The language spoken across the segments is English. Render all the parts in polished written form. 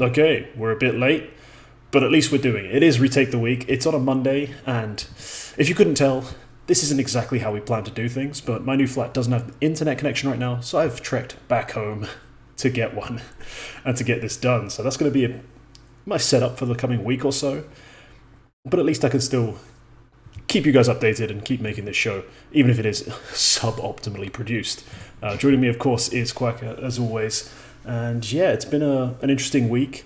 Okay, we're a bit late, but at least we're doing it. It is Retake the Week. It's on a Monday, and if you couldn't tell, this isn't exactly how we plan to do things, but my new flat doesn't have internet connection right now, so I've trekked back home to get one and to get this done. So that's going to be my setup for the coming week or so. But at least I can still keep you guys updated and keep making this show, even if it is suboptimally produced. Joining me, of course, is Quacke, as always. And yeah, it's been an interesting week.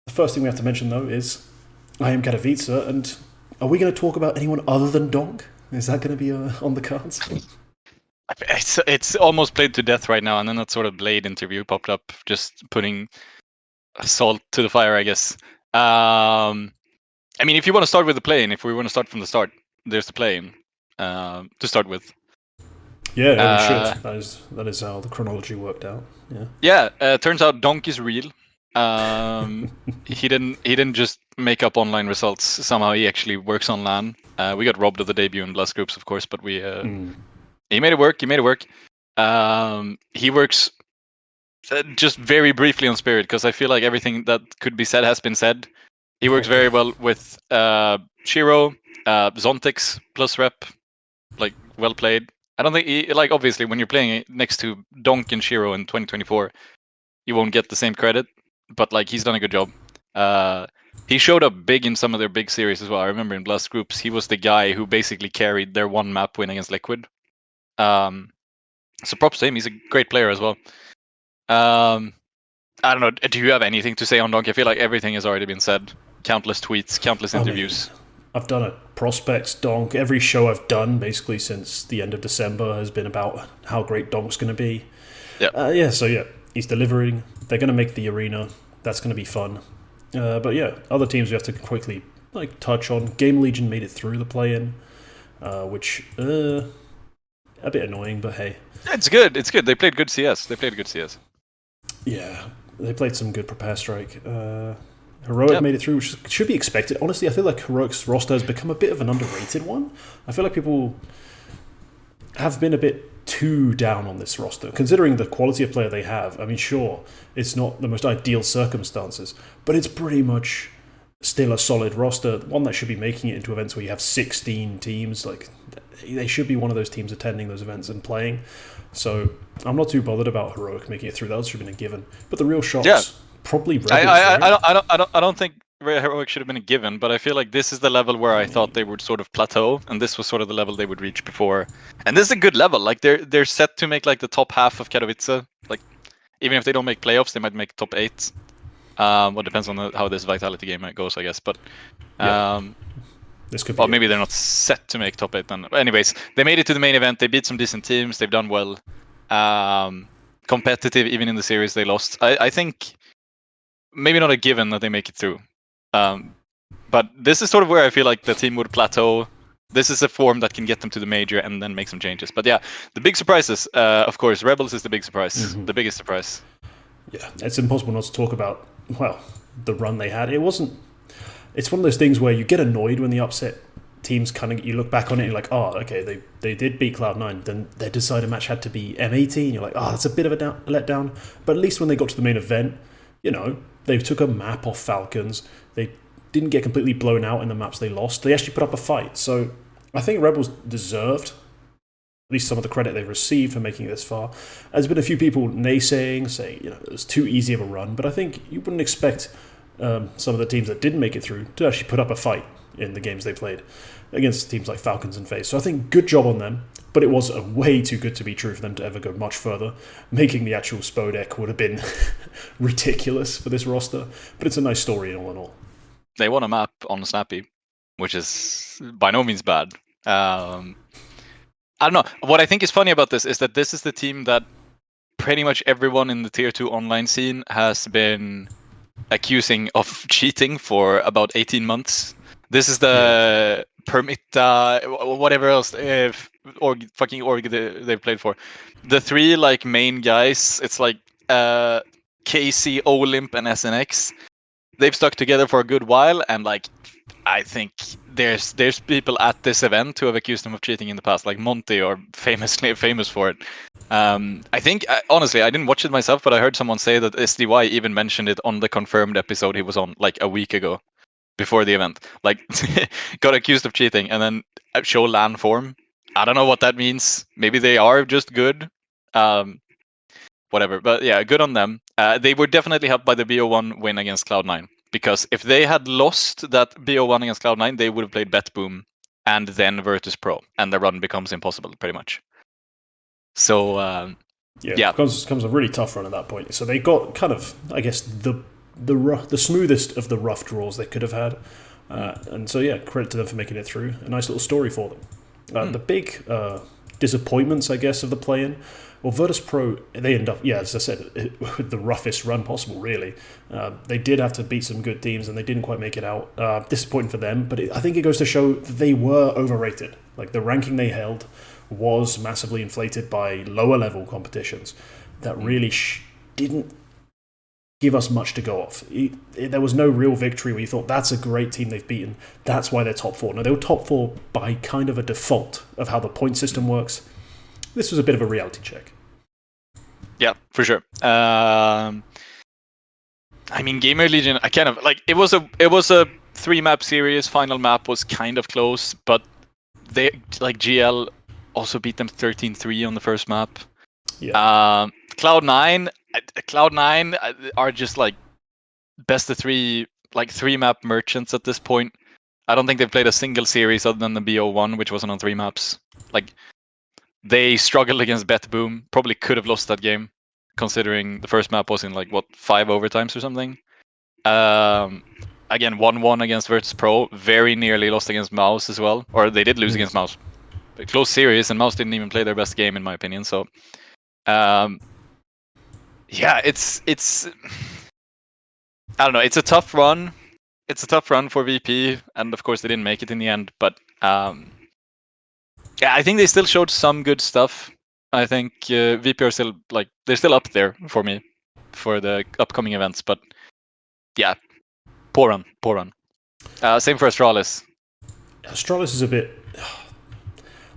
The first thing we have to mention, though, is I am Katowice, and are we going to talk about anyone other than Donk? Is that going to be on the cards? It's almost played to death right now, and then that sort of Blade interview popped up, just putting salt to the fire, I guess. I mean, if you want to start with the play-in, if we want to start from the start, there's the play-in to start with. Yeah, we should. That is how the chronology worked out. Yeah. Turns out Donk is real. He didn't just make up online results. Somehow he actually works on LAN. We got robbed of the debut in Blast Groups, of course, but he made it work. He works just very briefly on Spirit, because I feel like everything that could be said has been said. He works very well with Shiro, Zontix plus rep, like well played. I don't think obviously when you're playing next to Donk and Shiro in 2024, you won't get the same credit, but like he's done a good job. He showed up big in some of their big series as well. I remember in Blast Groups, he was the guy who basically carried their one map win against Liquid. So props to him. He's a great player as well. I don't know. Do you have anything to say on Donk? I feel like everything has already been said. Countless tweets, countless interviews. I've done a prospects Donk. Every show I've done, basically since the end of December, has been about how great Donk's going to be. Yeah. So he's delivering. They're going to make the arena. That's going to be fun. But yeah, other teams we have to quickly touch on. Game Legion made it through the play-in, which a bit annoying, but hey. It's good. They played good CS. Yeah, they played some good Prepare Strike. Heroic made it through, which should be expected. Honestly, I feel like Heroic's roster has become a bit of an underrated one. I feel like people have been a bit too down on this roster, considering the quality of player they have. I mean, sure, it's not the most ideal circumstances, but it's pretty much still a solid roster, one that should be making it into events where you have 16 teams. Like, they should be one of those teams attending those events and playing. So I'm not too bothered about Heroic making it through. That should have been a given. But the real shocks, probably Rebels. I don't think Heroic should have been a given, but I feel like this is the level where I thought they would sort of plateau, and this was sort of the level they would reach before. And this is a good level. Like they're set to make like the top half of Katowice. Like even if they don't make playoffs, they might make top 8. Well, depends on how this Vitality game goes, I guess. But this could be maybe they're not set to make top 8 then. Anyways, they made it to the main event. They beat some decent teams. They've done well. Competitive even in the series they lost. I think maybe not a given that they make it through. But this is sort of where I feel like the team would plateau. This is a form that can get them to the major and then make some changes. But yeah, the big surprises, of course, Rebels is the big surprise, the biggest surprise. Yeah, it's impossible not to talk about, well, the run they had. It's one of those things where you get annoyed when the upset teams you look back on it and you're like, oh, okay, they did beat Cloud9, then their decider match had to be M18, you're like, oh, that's a bit of a letdown. But at least when they got to the main event, they took a map off Falcons. They didn't get completely blown out in the maps they lost. They actually put up a fight. So I think Rebels deserved at least some of the credit they've received for making it this far. There's been a few people naysaying, saying it was too easy of a run, but I think you wouldn't expect some of the teams that didn't make it through to actually put up a fight in the games they played against teams like Falcons and FaZe. So I think good job on them, but it was way too good to be true for them to ever go much further. Making the actual Spodek would have been ridiculous for this roster, but it's a nice story all in all. They won a map on Snappy, which is by no means bad. I don't know. What I think is funny about this is that this is the team that pretty much everyone in the Tier 2 online scene has been accusing of cheating for about 18 months. This is the permit, whatever else, fucking org they've played for. The 3 main guys, it's like KC, Olymp, and SNX. They've stuck together for a good while, and I think there's people at this event who have accused them of cheating in the past, like Monty, or famous for it. I think, honestly, I didn't watch it myself, but I heard someone say that SDY even mentioned it on the confirmed episode he was on like a week ago, before the event. Like, got accused of cheating and then show LAN form. I don't know what that means. Maybe they are just good. Whatever. But yeah, good on them. They were definitely helped by the BO1 win against Cloud9. Because if they had lost that BO1 against Cloud9, they would have played BetBoom and then Virtus Pro. And the run becomes impossible, pretty much. So, yeah. It becomes a really tough run at that point. So they got kind of, I guess, the smoothest of the rough draws they could have had. And so, yeah, credit to them for making it through. A nice little story for them. The big disappointments, I guess, of the play-in. Well, Virtus Pro, they end up, yeah, as I said, with the roughest run possible, really. They did have to beat some good teams, and they didn't quite make it out. Disappointing for them, but I think it goes to show that they were overrated. Like, the ranking they held was massively inflated by lower-level competitions that really didn't give us much to go off. There was no real victory where you thought, that's a great team they've beaten, that's why they're top 4. No, they were top 4 by kind of a default of how the point system works. This was a bit of a reality check. Yeah, for sure. I mean, Gamer Legion, I kind of like it was a 3-map series. Final map was kind of close, but they like GL also beat them 13-3 on the first map. Yeah. Cloud9 are just like best of 3, like 3-map merchants at this point. I don't think they've played a single series other than the BO1, which wasn't on 3 maps. Like, they struggled against BetBoom. Probably could have lost that game, considering the first map was in like 5 overtimes or something. Again, 1-1 against Virtus Pro. Very nearly lost against Mouse as well, or they did lose against Mouse. But close series, and Mouse didn't even play their best game in my opinion. So, yeah, it's I don't know. It's a tough run. It's a tough run for VP, and of course they didn't make it in the end. But yeah, I think they still showed some good stuff. I think VP are still they're still up there for me for the upcoming events. But yeah, poor run. Same for Astralis. Astralis is a bit.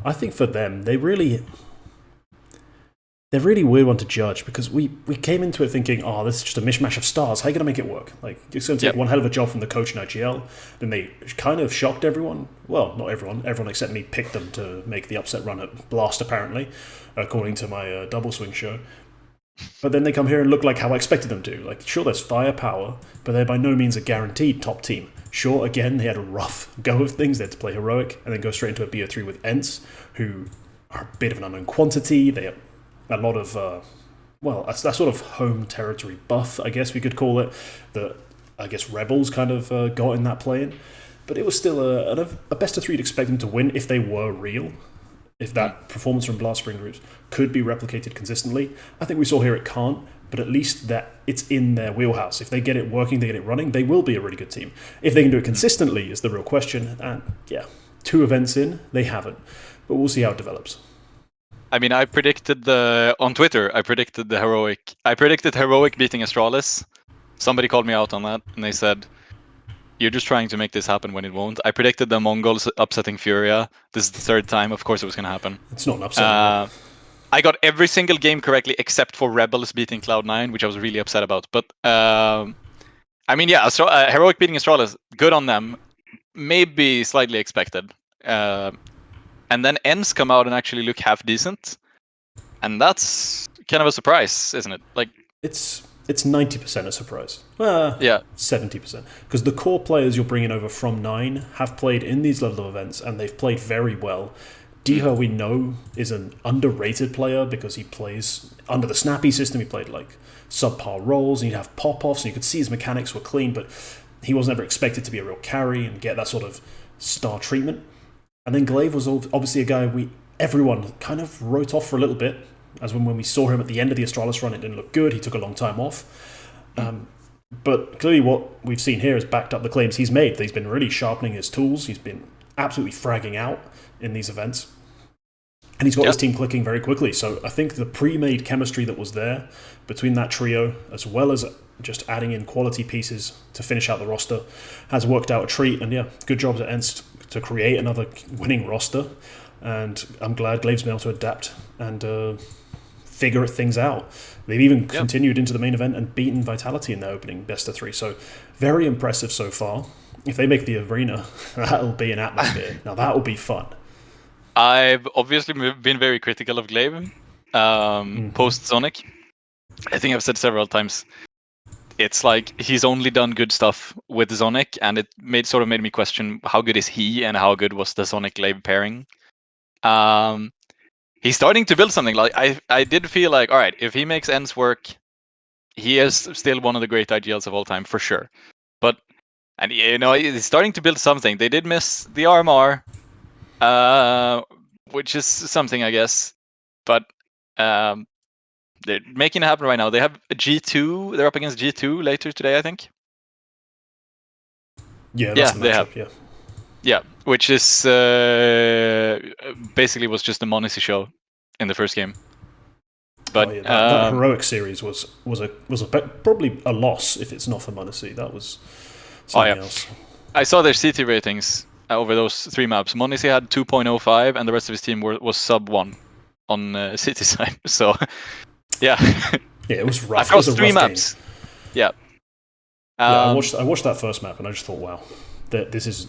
I think for them, they're really weird one to judge because we came into it thinking, oh, this is just a mishmash of stars. How are you going to make it work? Like, it's going to take one hell of a job from the coach in IGL. Then they kind of shocked everyone. Well, not everyone. Everyone except me picked them to make the upset run at Blast, apparently, according to my double swing show. But then they come here and look like how I expected them to. Like, sure, there's firepower, but they're by no means a guaranteed top team. Sure, again, they had a rough go of things. They had to play Heroic and then go straight into a BO3 with Ents, who are a bit of an unknown quantity. They have a lot of, that sort of home territory buff, I guess we could call it, that I guess Rebels kind of got in that play-in. But it was still a best of 3 you'd expect them to win if they were real. If that performance from Blast Spring groups could be replicated consistently. I think we saw here it can't, but at least that it's in their wheelhouse. If they get it working, they get it running, they will be a really good team. If they can do it consistently is the real question. And yeah, 2 events in, they haven't. But we'll see how it develops. I mean, I predicted on Twitter, I predicted Heroic beating Astralis. Somebody called me out on that, and they said, you're just trying to make this happen when it won't. I predicted the Mongols upsetting Furia. This is the 3rd time. Of course it was going to happen. It's not an upset. I got every single game correctly except for Rebels beating Cloud9, which I was really upset about. But, I mean, yeah, Heroic beating Astralis, good on them. Maybe slightly expected. And then Ens come out and actually look half decent. And that's kind of a surprise, isn't it? Like, It's 90% a surprise. Yeah. 70%. Because the core players you're bringing over from 9 have played in these level of events, and they've played very well. Diha, we know, is an underrated player because he plays under the snappy system. He played like subpar roles, and he'd have pop-offs, and you could see his mechanics were clean, but he wasn't ever expected to be a real carry and get that sort of star treatment. And then Glaive was obviously a guy everyone kind of wrote off for a little bit, as when we saw him at the end of the Astralis run, it didn't look good. He took a long time off. But clearly what we've seen here has backed up the claims he's made. He's been really sharpening his tools. He's been absolutely fragging out in these events. And he's got his team clicking very quickly. So I think the pre-made chemistry that was there between that trio, as well as just adding in quality pieces to finish out the roster, has worked out a treat. And yeah, good job at Ents to create another winning roster. And I'm glad Glaive's been able to adapt and figure things out. They've even continued into the main event and beaten Vitality in their opening best of 3. So very impressive so far. If they make the arena, that'll be an atmosphere. Now that will be fun. I've obviously been very critical of Glaive post Sonic. I think I've said several times. It's like he's only done good stuff with Sonic, and it made me question how good is he and how good was the Sonic Glaive pairing. He's starting to build something. Like I did feel like, all right, if he makes ends work, he is still one of the great IGLs of all time for sure. But he's starting to build something. They did miss the RMR, which is something, I guess. But they're making it happen right now. They have a G2. They're up against G2 later today, I think. Yeah, that's the matchup, have. Yeah, which is basically was just a Monacy show in the first game. But that heroic series was probably a loss if it's not for Monacy. That was something else. I saw their CT ratings over those 3 maps. Monacy had 2.05, and the rest of his team was sub 1 on CT side. So yeah, it was rough. Across 3 maps. Game. Yeah. I watched that first map and I just thought, wow, this is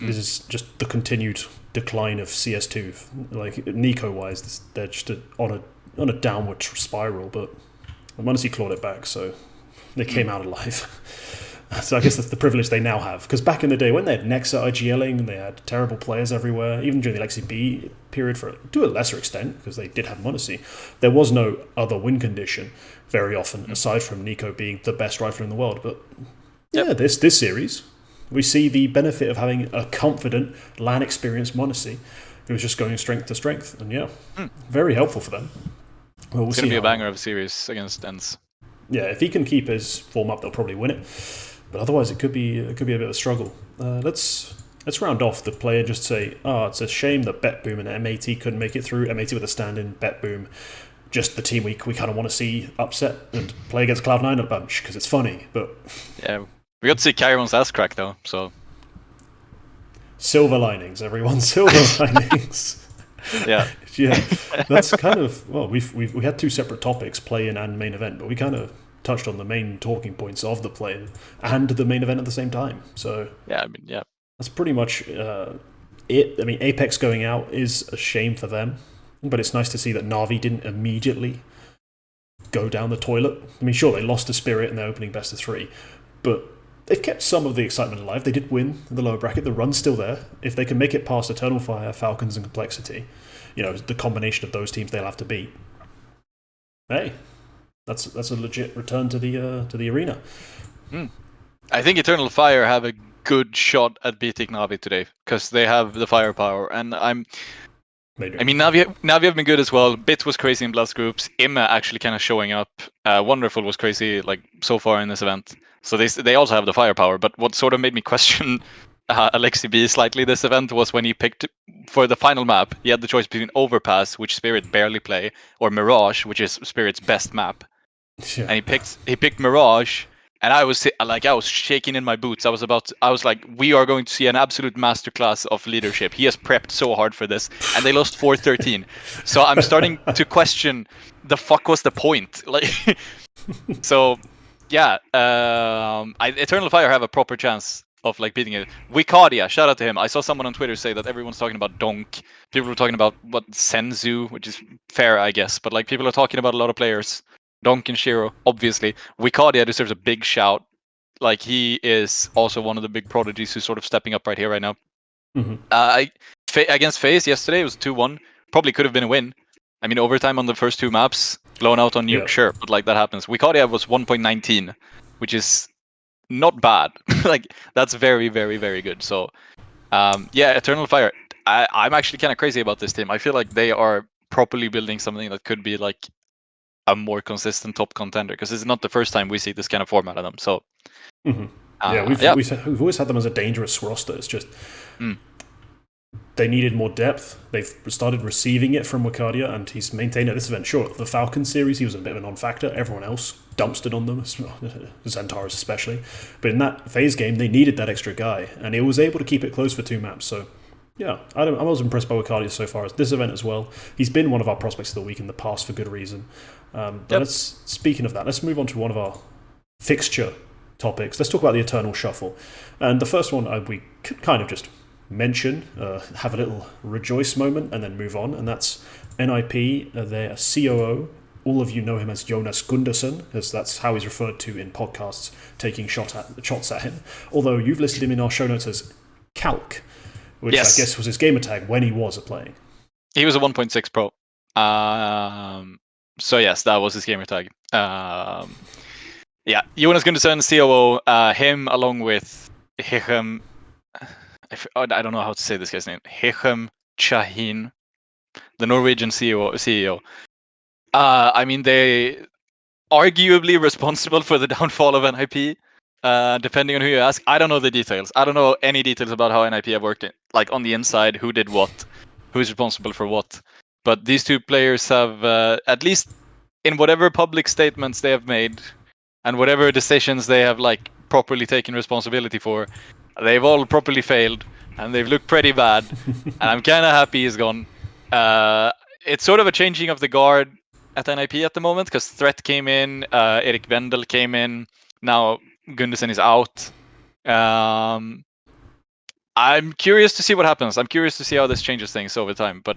just the continued decline of CS2. Like Nico wise, they're just on a downward spiral. But Monacy clawed it back, so they came out alive. So I guess that's the privilege they now have. Because back in the day, when they had Nexa IGLing, they had terrible players everywhere, even during the Lexi B period, to a lesser extent, because they did have Monacy, there was no other win condition very often, aside from Nico being the best rifler in the world. But this series, we see the benefit of having a confident, LAN experienced Monacy who was just going strength to strength. And very helpful for them. Well, it's going to be a banger of a series against ENCE. Yeah, if he can keep his form up, they'll probably win it. But otherwise, it could be a bit of a struggle. Let's round off the play and just say, it's a shame that BetBoom and MAT couldn't make it through. MAT with a stand-in, BetBoom, just the team we kind of want to see upset and play against Cloud9 a bunch because it's funny. But yeah, we got to see Kairon's ass crack though. So silver linings, everyone, silver linings. Yeah, that's kind of we had 2 separate topics, play-in and main event, but we kind of touched on the main talking points of the play and the main event at the same time. So that's pretty much it. I mean, Apex going out is a shame for them, but it's nice to see that Na'Vi didn't immediately go down the toilet. I mean, sure, they lost to Spirit in their opening best of 3, but they've kept some of the excitement alive. They did win in the lower bracket. The run's still there. If they can make it past Eternal Fire, Falcons, and Complexity, the combination of those teams they'll have to beat. Hey, that's a legit return to the arena. I think Eternal Fire have a good shot at beating Na'Vi today because they have the firepower, and Na'Vi have been good as well. Bit was crazy in Blast groups. Imma actually kind of showing up. Wonderful was crazy so far in this event. So they also have the firepower. But what sort of made me question Alexi B slightly this event was when he picked for the final map. He had the choice between Overpass, which Spirit barely play, or Mirage, which is Spirit's best map. Yeah. And he picked Mirage. And I was shaking in my boots. I was like, we are going to see an absolute masterclass of leadership. He has prepped so hard for this, and they lost 4-13. So I'm starting to question the fuck was the point? So yeah, Eternal Fire have a proper chance of beating it. Wikadia, shout out to him. I saw someone on Twitter say that everyone's talking about Donk. People were talking about Senzu, which is fair, I guess. But people are talking about a lot of players. Donk and Shiro, obviously. Wikadia deserves a big shout. He is also one of the big prodigies who's sort of stepping up right here, right now. Mm-hmm. Against FaZe yesterday, it was 2-1. Probably could have been a win. I mean, overtime on the first 2 maps, blown out on Nuke, sure, but that happens. Wikadia was 1.19, which is not bad. That's very, very, very good. So, Eternal Fire. I'm actually kind of crazy about this team. I feel like they are properly building something that could be a more consistent top contender, because it's not the first time we see this kind of format of them. So, we've always had them as a dangerous roster. It's just they needed more depth. They've started receiving it from Wikadia, and he's maintained at this event. Sure, the Falcon series, he was a bit of a non-factor. Everyone else dumpstered on them, Xantares especially. But in that FaZe game, they needed that extra guy, and he was able to keep it close for 2 maps. So Yeah, I was impressed by Wicardius so far as this event as well. He's been one of our prospects of the week in the past for good reason. But Yep. speaking of that, let's move on to one of our fixture topics. Let's talk about the Eternal Shuffle. And the first one we could kind of just mention, have a little rejoice moment, and then move on. And that's NIP, their COO. All of you know him as Jonas Gunderson, as that's how he's referred to in podcasts taking shots at him. Although you've listed him in our show notes as Calc, which I guess was his gamer tag when he was playing. He was a 1.6 pro. So yes, that was his gamer tag. Yeah, Jonas Gunderson, COO, him along with Hichem. I don't know how to say this guy's name. Hichem Chahin, the Norwegian CEO. I mean, they arguably responsible for the downfall of NIP. Depending on who you ask, I don't know the details. I don't know any details about how NIP have worked like on the inside, who did what, who's responsible for what. But these two players have, at least in whatever public statements they have made, and whatever decisions they have like properly taken responsibility for, they've all properly failed, and they've looked pretty bad. And I'm kind of happy he's gone. It's sort of a changing of the guard at NIP at the moment, because Threat came in, Erik Wendel came in, now Gunderson is out. I'm curious to see what happens. I'm curious to see how this changes things over time. But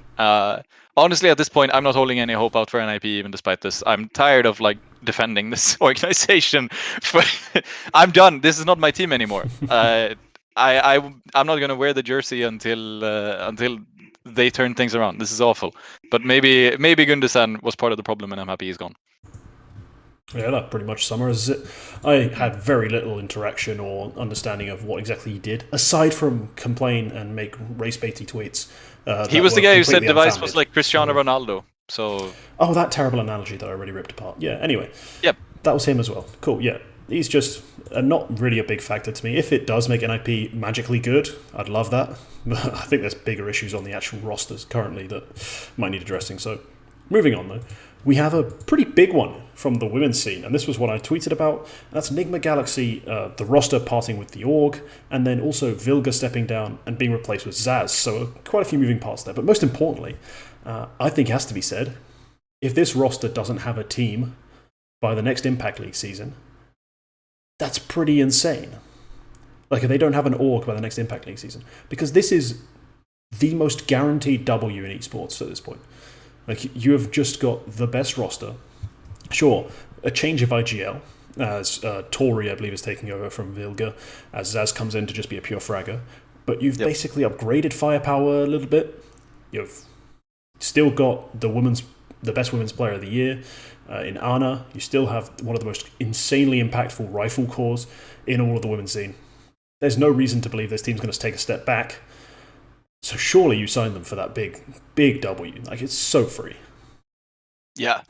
honestly, at this point, I'm not holding any hope out for NIP, even despite this. I'm tired of like defending this organization. I'm done. This is not my team anymore. I'm not gonna wear the jersey until they turn things around. This is awful. But maybe Gunderson was part of the problem, and I'm happy he's gone. Yeah, that pretty much summarizes it. I had very little interaction or understanding of what exactly he did, aside from complain and make race baity tweets. He was the guy who said Device was like Cristiano Ronaldo. So. Oh, that terrible analogy that I already ripped apart. Yeah, anyway. Yep. That was him as well. Cool, yeah. He's just not really a big factor to me. If it does make NIP magically good, I'd love that. But I think there's bigger issues on the actual rosters currently that might need addressing. So, moving on though. We have a pretty big one from the women's scene, and this was what I tweeted about. That's Nigma Galaxy, the roster parting with the org, and then also Vilga stepping down and being replaced with Zaz. So quite a few moving parts there. But most importantly, I think it has to be said, if this roster doesn't have a team by the next Impact League season, that's pretty insane. Like, if they don't have an org by the next Impact League season. Because this is the most guaranteed W in esports at this point. Like, you have just got the best roster. Sure, a change of IGL, as Tori, I believe, is taking over from Vilga, as Zaz comes in to just be a pure fragger. But you've basically upgraded firepower a little bit. You've still got the best women's player of the year in Ana. You still have one of the most insanely impactful rifle cores in all of the women's scene. There's no reason to believe this team's going to take a step back. So surely you signed them for that big W. Like, it's so free. Yeah.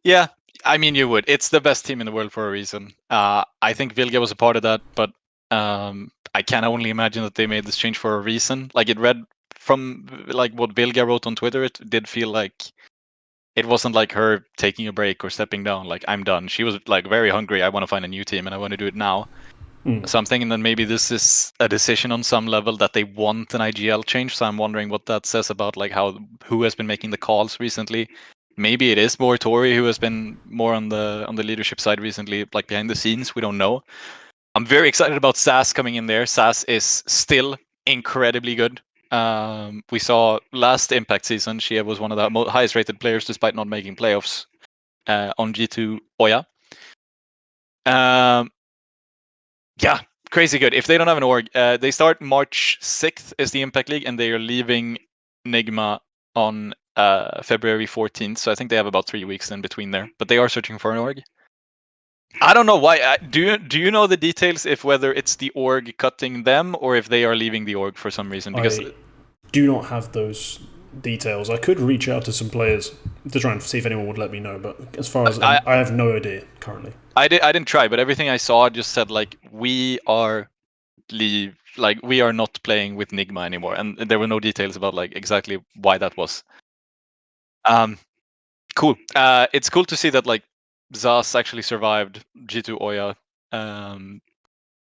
Yeah, I mean, you would. It's the best team in the world for a reason. I think Vilga was a part of that, but I can only imagine that they made this change for a reason. Like, it read from like what Vilga wrote on Twitter, it did feel like it wasn't like her taking a break or stepping down. Like, I'm done. She was like very hungry. I want to find a new team and I want to do it now. So I'm thinking that maybe this is a decision on some level that they want an IGL change. So I'm wondering what that says about like who has been making the calls recently. Maybe it is more Tori who has been more on the leadership side recently, like behind the scenes. We don't know. I'm very excited about Sass coming in there. Sass is still incredibly good. We saw last Impact season she was one of the highest rated players despite not making playoffs on G2 Oya. Yeah, crazy good. If they don't have an org, they start March 6th is the Impact League, and they are leaving Nigma on February 14th. So I think they have about 3 weeks in between there. But they are searching for an org. I don't know why. Do you know the details if whether it's the org cutting them or if they are leaving the org for some reason? Because I do not have those details. I could reach out to some players to try and see if anyone would let me know, but as far as I have no idea currently. I didn't try, but everything I saw just said like we are not playing with Nigma anymore, and there were no details about like exactly why that was. Cool. It's cool to see that like Zaz actually survived G2 Oya.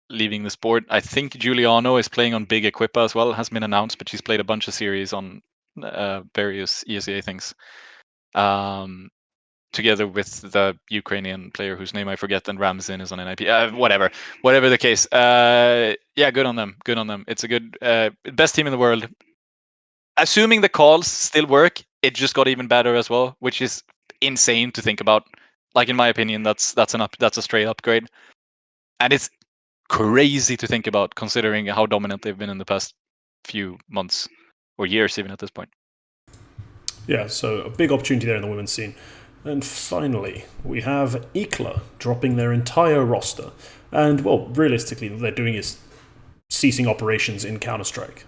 leaving the sport. I think Giuliano is playing on Big Equipa as well. It hasn't been announced, but she's played a bunch of series on various ESEA things. Together with the Ukrainian player whose name I forget, and Ramzin is on NIP. Whatever the case. Yeah, good on them. Good on them. It's a good best team in the world. Assuming the calls still work, it just got even better as well, which is insane to think about. Like in my opinion, that's a straight upgrade, and it's crazy to think about considering how dominant they've been in the past few months or years, even at this point. Yeah, so a big opportunity there in the women's scene. And finally, we have Ikla dropping their entire roster. And, well, realistically, what they're doing is ceasing operations in Counter-Strike,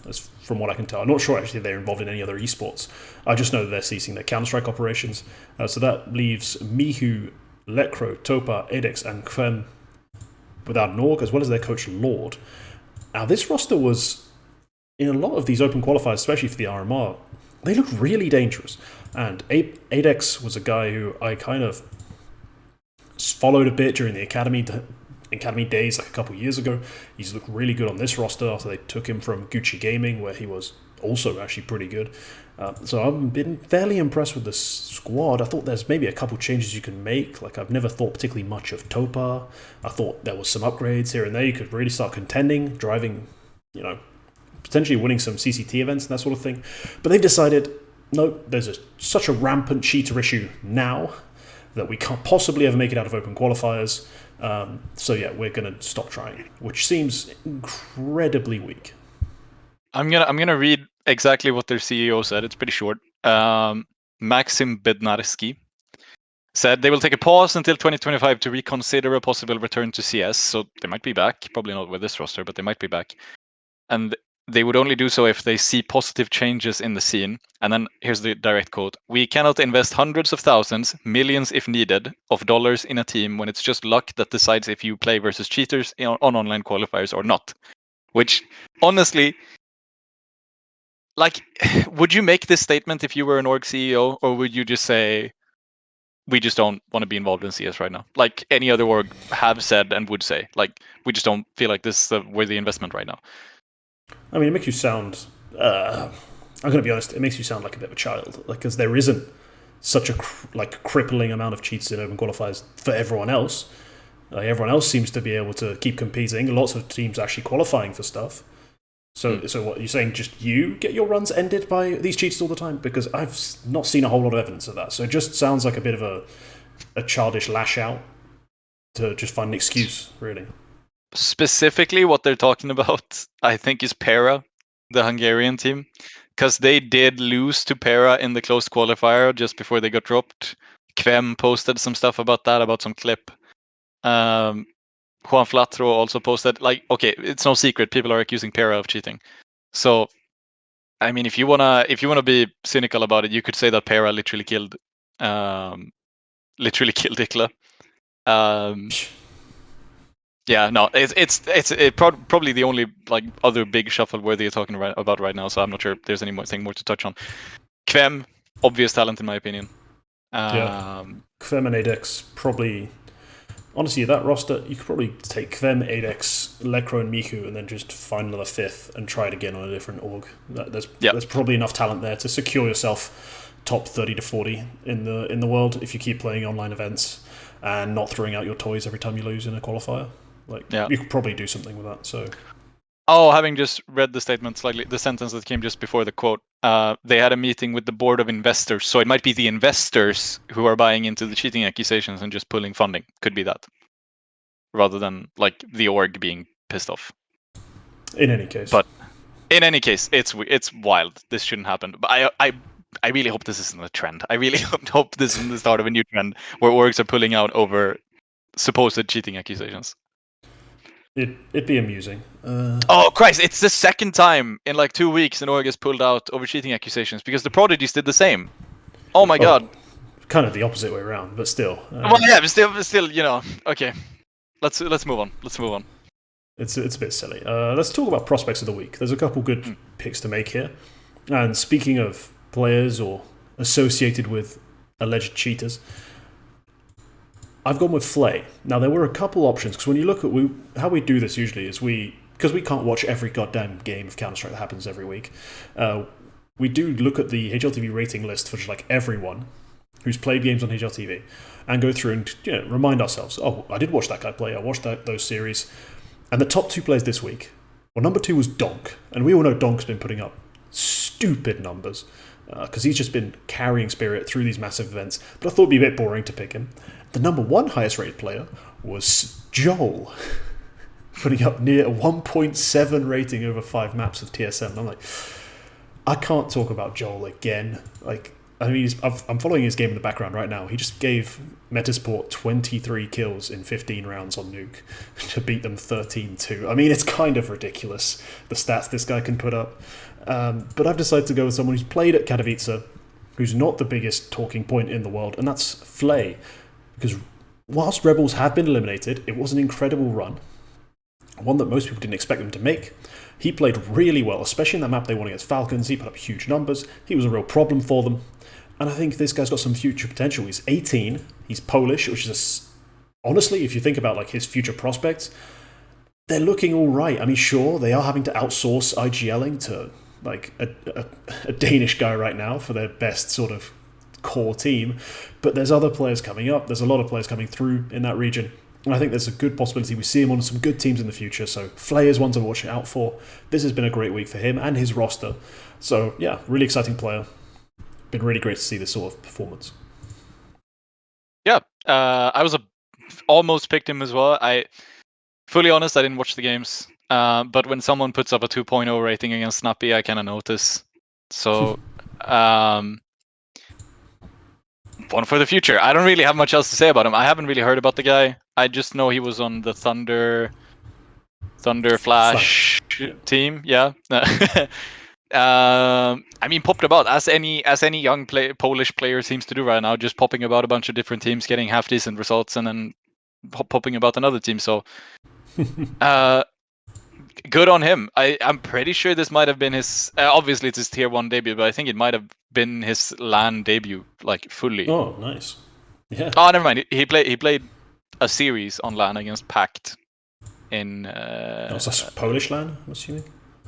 as from what I can tell. I'm not sure, actually, they're involved in any other esports. I just know that they're ceasing their Counter-Strike operations. So that leaves Mihu, Lekro, Topa, Edex, and Kvem without an org, as well as their coach, Lord. Now, this roster was, in a lot of these open qualifiers, especially for the RMR, they looked really dangerous. And Adex was a guy who I kind of followed a bit during the academy days, like a couple of years ago. He's looked really good on this roster after they took him from Gucci Gaming, where he was also actually pretty good. So I've been fairly impressed with this squad. I thought there's maybe a couple changes you can make. Like, I've never thought particularly much of Topa. I thought there was some upgrades here and there. You could really start contending, driving, potentially winning some CCT events and that sort of thing. But they've decided, no, there's such a rampant cheater issue now that we can't possibly ever make it out of open qualifiers. So yeah, we're going to stop trying, which seems incredibly weak. I'm gonna read exactly what their CEO said. It's pretty short. Maxim Bednarski said they will take a pause until 2025 to reconsider a possible return to CS. So they might be back, probably not with this roster, but they might be back. And they would only do so if they see positive changes in the scene. And then here's the direct quote: "We cannot invest hundreds of thousands, millions if needed, of dollars in a team when it's just luck that decides if you play versus cheaters on online qualifiers or not." Which, honestly, like, would you make this statement if you were an org CEO, or would you just say, we just don't want to be involved in CS right now? Like any other org have said and would say, like, we just don't feel like this is a worthy investment right now. I mean, it makes you sound... I'm going to be honest, it makes you sound like a bit of a child. Like, because there isn't such a crippling amount of cheats in open qualifiers for everyone else. Everyone else seems to be able to keep competing. Lots of teams actually qualifying for stuff. So what, you're saying just you get your runs ended by these cheats all the time? Because I've not seen a whole lot of evidence of that. So it just sounds like a bit of a childish lash out to just find an excuse, really. Specifically, what they're talking about, I think, is Para, the Hungarian team, because they did lose to Para in the closed qualifier just before they got dropped. Kvem posted some stuff about that, about some clip. Juan Flatro also posted, like, okay, it's no secret people are accusing Para of cheating. So, I mean, if you wanna be cynical about it, you could say that Para literally killed Ikla. Yeah, no, it's probably the only like other big shuffle worthy you're talking about right now. So I'm not sure if there's anything more to touch on. Kvem, obvious talent in my opinion. Yeah, Kvem and Adex probably. Honestly, that roster, you could probably take Kvem, Adex, Lekro, and Miku, and then just find another fifth and try it again on a different org. There's probably enough talent there to secure yourself top 30 to 40 in the world if you keep playing online events and not throwing out your toys every time you lose in a qualifier. You could probably do something with that. So. Oh, having just read the statement slightly, the sentence that came just before the quote, they had a meeting with the board of investors. So it might be the investors who are buying into the cheating accusations and just pulling funding. Could be that, rather than like the org being pissed off. In any case, it's wild. This shouldn't happen. But I really hope this isn't a trend. I really hope this isn't the start of a new trend where orgs are pulling out over supposed cheating accusations. It'd be amusing. Oh Christ! It's the second time in like 2 weeks an org has pulled out over cheating accusations because the Prodigies did the same. Oh my god! Kind of the opposite way around, but still. Well, yeah, but still, Okay, let's move on. Let's move on. It's a bit silly. Let's talk about prospects of the week. There's a couple good picks to make here. And speaking of players or associated with alleged cheaters, I've gone with Flay. Now, there were a couple options, because when you look at how we do this usually is because we can't watch every goddamn game of Counter-Strike that happens every week, we do look at the HLTV rating list for just like everyone who's played games on HLTV and go through and remind ourselves, oh, I did watch that guy play, I watched those series. And the top 2 players this week, well, number 2 was Donk, and we all know Donk's been putting up stupid numbers because he's just been carrying Spirit through these massive events, but I thought it'd be a bit boring to pick him. The number 1 highest rated player was Joel, putting up near a 1.7 rating over 5 maps of TSM. And I'm like, I can't talk about Joel again. Like, I mean, I'm following his game in the background right now. He just gave Metasport 23 kills in 15 rounds on Nuke to beat them 13-2. I mean, it's kind of ridiculous, the stats this guy can put up. But I've decided to go with someone who's played at Katowice, who's not the biggest talking point in the world, and that's Flay. Because whilst Rebels have been eliminated, it was an incredible run. One that most people didn't expect them to make. He played really well, especially in that map they won against Falcons. He put up huge numbers. He was a real problem for them. And I think this guy's got some future potential. He's 18. He's Polish, which is honestly, if you think about like his future prospects, they're looking all right. I mean, sure, they are having to outsource IGLing to like a Danish guy right now for their best sort of core team. But there's other players coming up. There's a lot of players coming through in that region. And I think there's a good possibility we see him on some good teams in the future. So Flay is one to watch out for. This has been a great week for him and his roster. So yeah, really exciting player. Been really great to see this sort of performance. Yeah, I was almost picked him as well. Fully honest, I didn't watch the games. But when someone puts up a 2.0 rating against Snappy, I kind of notice. So, one for the future. I don't really have much else to say about him. I haven't really heard about the guy. I just know he was on the Thunder Flash team. Yeah. I mean, popped about as any young Polish player seems to do right now, just popping about a bunch of different teams, getting half decent results, and then popping about another team. So, good on him. I'm pretty sure this might have been his. Obviously, it's his tier 1 debut, but I think it might have been his LAN debut, like fully. Oh, nice. Yeah. Oh, never mind. He played a series on LAN against Pact in. That's a Polish LAN, I'm assuming.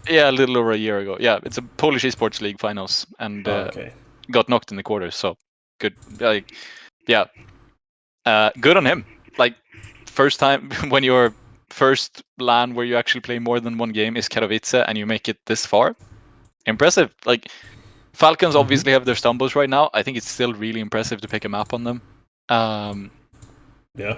Yeah, a little over a year ago. Yeah, it's a Polish esports league finals, and got knocked in the quarters. So good. Like, yeah, good on him. Like, first time when your first LAN where you actually play more than one game is Katowice, and you make it this far. Impressive. Like, Falcons obviously have their stumbles right now. I think it's still really impressive to pick a map on them. Yeah.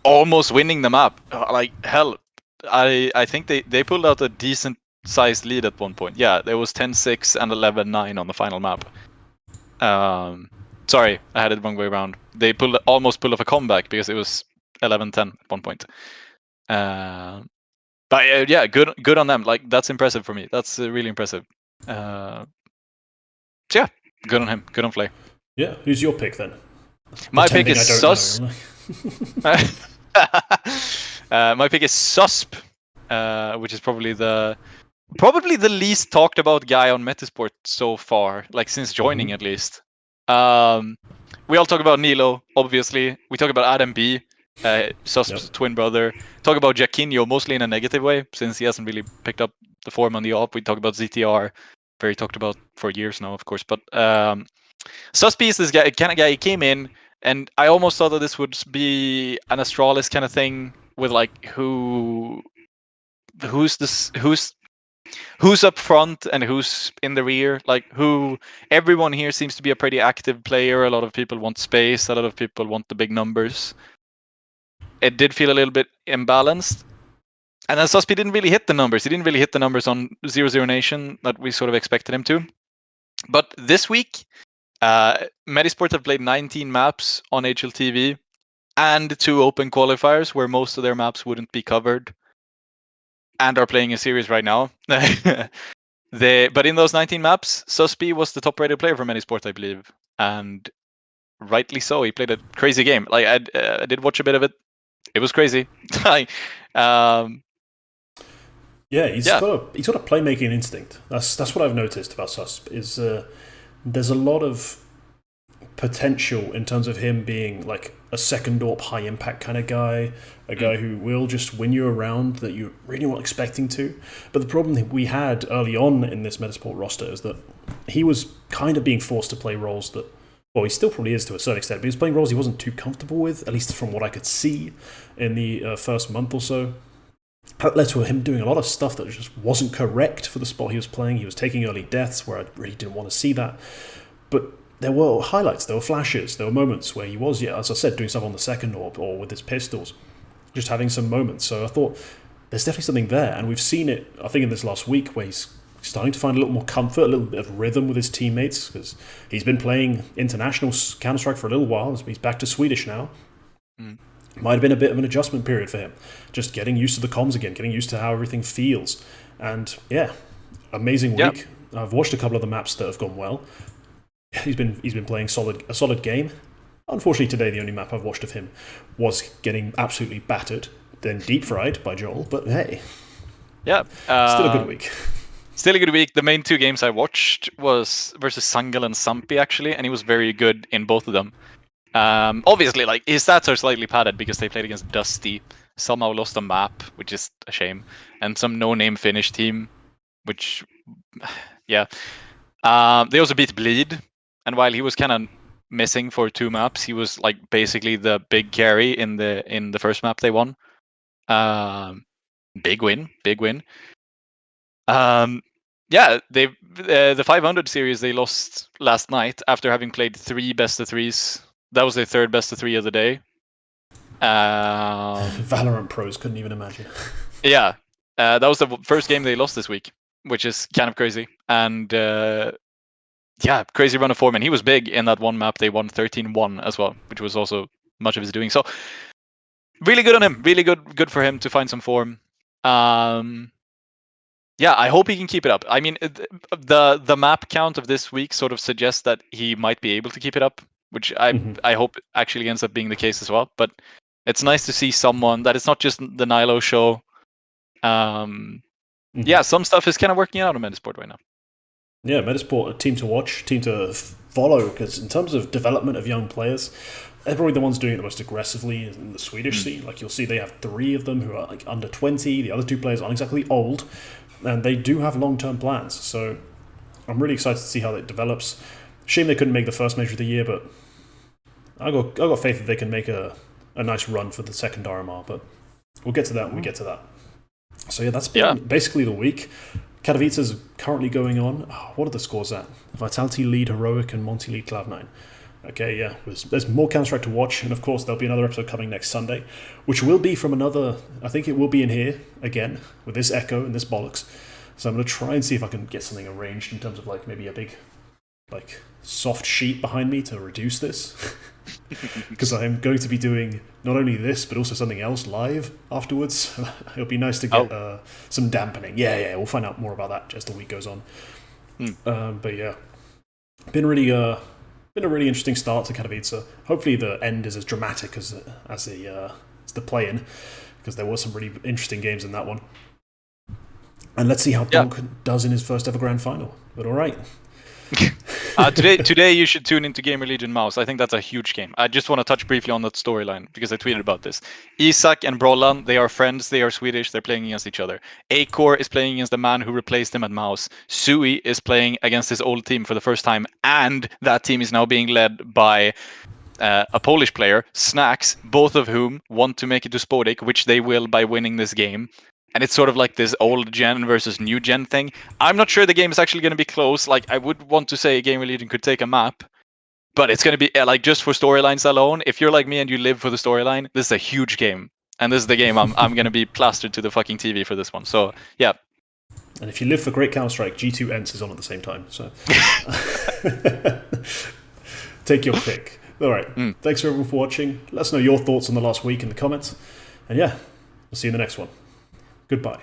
Almost winning the map. Like, hell, I think they pulled out a decent sized lead at one point. Yeah, there was 10-6 and 11-9 on the final map. Sorry, I had it wrong way around. They almost pulled off a comeback because it was 11-10 at one point. But yeah, good on them. Like, that's impressive for me. That's really impressive. So yeah, good on him. Good on Flay. Yeah, who's your pick then? My pick is Sus. My pick is Susp, which is probably the least talked about guy on Metasport so far, like since joining at least. We all talk about Nilo, obviously. We talk about Adam B, Susp's twin brother. Talk about Jaquinho, mostly in a negative way, since he hasn't really picked up the form on the op. We talk about ZTR, very talked about for years now, of course. But Susp is this kind of guy. He came in, and I almost thought that this would be an Astralis kind of thing with like who's up front and who's in the rear. Like, everyone here seems to be a pretty active player. A lot of people want space. A lot of people want the big numbers. It did feel a little bit imbalanced. And then Suspi didn't really hit the numbers. He didn't really hit the numbers on 0-0 Nation that we sort of expected him to. But this week, Medisport have played 19 maps on HLTV and 2 open qualifiers where most of their maps wouldn't be covered, and are playing a series right now. But in those 19 maps, Suspi was the top-rated player for Medisport, I believe, and rightly so. He played a crazy game. Like, I did watch a bit of it. It was crazy. Yeah, he's got a playmaking instinct. That's what I've noticed about Susp. Is there's a lot of potential in terms of him being like a second AWP high impact kind of guy, a guy who will just win you a round that you really weren't expecting to. But the problem that we had early on in this Metasport roster is that he was kind of being forced to play roles that, well, he still probably is to a certain extent, but he was playing roles he wasn't too comfortable with, at least from what I could see in the first month or so. That led to him doing a lot of stuff that just wasn't correct for the spot he was playing. He was taking early deaths where I really didn't want to see that. But there were highlights, there were flashes, there were moments where he was, as I said, doing stuff on the second AWP or with his pistols, just having some moments. So I thought there's definitely something there, and we've seen it, I think, in this last week where he's starting to find a little more comfort, a little bit of rhythm with his teammates, because he's been playing international Counter-Strike for a little while. He's back to Swedish now. Might have been a bit of an adjustment period for him, just getting used to the comms again, getting used to how everything feels. And yeah, amazing week. I've watched a couple of the maps that have gone well. He's been playing a solid game. Unfortunately, today the only map I've watched of him was getting absolutely battered, then deep fried by Joel. But hey, still a good week. Still a good week. The main 2 games I watched was versus Sangal and Sampi, actually, and he was very good in both of them. Obviously, like, his stats are slightly padded because they played against Dusty, somehow lost a map, which is a shame, and some no-name Finnish team, which, yeah. They also beat Bleed, and while he was kind of missing for 2 maps, he was like basically the big carry in the first map they won. Big win. The 500 series they lost last night after having played 3 best of 3s. That was their 3rd best of 3 of the day. Valorant pros couldn't even imagine. Yeah, that was the first game they lost this week, which is kind of crazy. And crazy run of form. And he was big in that one map. They won 13-1 as well, which was also much of his doing. So really good on him. Really good for him to find some form. I hope he can keep it up. I mean, the map count of this week sort of suggests that he might be able to keep it up, which I hope actually ends up being the case as well. But it's nice to see someone that it's not just the Nilo show. Some stuff is kind of working out on Metasport right now. Yeah, Metasport, a team to watch, team to follow, because in terms of development of young players, they're probably the ones doing it the most aggressively in the Swedish scene. Like, you'll see they have 3 of them who are like under 20. The other 2 players aren't exactly old, and they do have long-term plans. So I'm really excited to see how that develops. Shame they couldn't make the first major of the year, but I got faith that they can make a nice run for the second RMR. But we'll get to that when we get to that. So yeah, that's been basically the week. Katowice's currently going on. What are the scores at? Vitality lead Heroic and Monty lead Cloud9. Okay, yeah, there's more Counter-Strike to watch, and of course there'll be another episode coming next Sunday, which will be from another, I think it will be in here, again, with this echo and this bollocks. So I'm going to try and see if I can get something arranged in terms of like maybe a big, like, soft sheet behind me to reduce this. Because I'm going to be doing not only this, but also something else live afterwards. It'll be nice to get some dampening. Yeah, we'll find out more about that as the week goes on. But yeah, been a really interesting start to Katowice. Hopefully the end is as dramatic as the play-in, because there were some really interesting games in that one. And let's see how Donk does in his first ever grand final. But all right. Today you should tune into Gamer Legion Mouse. I think that's a huge game. I just want to touch briefly on that storyline because I tweeted about this. Isak and Brollan, they are friends, they are Swedish, they're playing against each other. Acor is playing against the man who replaced him at Mouse. Sui is playing against his old team for the first time, and that team is now being led by a Polish player, Snacks, both of whom want to make it to Spodek, which they will by winning this game. And it's sort of like this old gen versus new gen thing. I'm not sure the game is actually going to be close. Like, I would want to say Gamer Legion could take a map, but it's going to be like just for storylines alone. If you're like me and you live for the storyline, this is a huge game, and this is the game I'm going to be plastered to the fucking TV for this one. So yeah. And if you live for Great Counter-Strike, G2 Ents is on at the same time. So take your pick. All right. Thanks everyone for watching. Let us know your thoughts on the last week in the comments. And yeah, we'll see you in the next one. Goodbye.